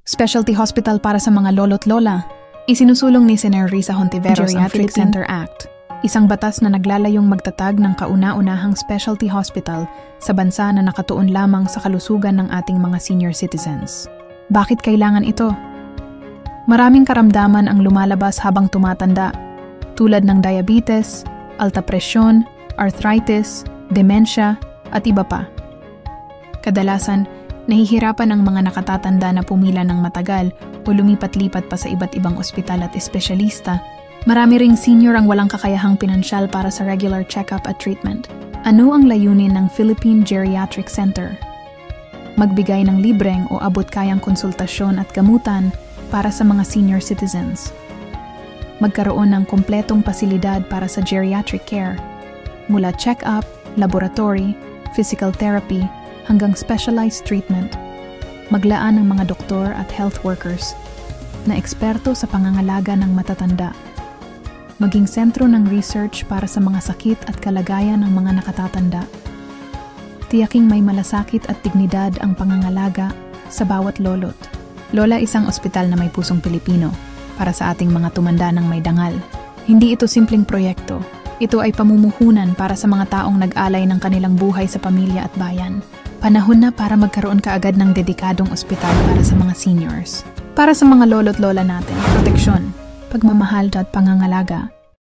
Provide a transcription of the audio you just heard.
specialty hospital para sa mga lolo't lola. Isinusulong ni Senator Risa Hontiveros ang Geriatric Center Act, isang batas na naglalayong magtatag ng kauna-unahang specialty hospital sa bansa na nakatuon lamang sa kalusugan ng ating mga senior citizens. Bakit kailangan ito? Maraming karamdaman ang lumalabas habang tumatanda, tulad ng diabetes, alta presyon, arthritis, demensya, at iba pa. Kadalasan, nahihirapan ang mga nakatatanda na pumila ng matagal o lumipat-lipat pa sa iba't ibang ospital at espesyalista. Marami ring senior ang walang kakayahang pinansyal para sa regular check-up at treatment. Ano ang layunin ng Philippine Geriatric Center? Magbigay ng libreng o abot-kayang konsultasyon at gamutan para sa mga senior citizens. Magkaroon ng kompletong pasilidad para sa geriatric care, mula check-up, laboratory, physical therapy, hanggang specialized treatment. Maglaan ng mga doktor at health workers na eksperto sa pangangalaga ng matatanda. Maging sentro ng research para sa mga sakit at kalagayan ng mga nakatatanda. Tiyaking may malasakit at dignidad ang pangangalaga sa bawat lolo't lola. Isang ospital na may pusong Pilipino para sa ating mga tumanda ng may dangal. Hindi ito simpleng proyekto. Ito ay pamumuhunan para sa mga taong nag-alay ng kanilang buhay sa pamilya at bayan. Panahon na para magkaroon kaagad ng dedikadong ospital para sa mga seniors. Para sa mga lolo't lola natin, proteksyon, pagmamahal at pangangalaga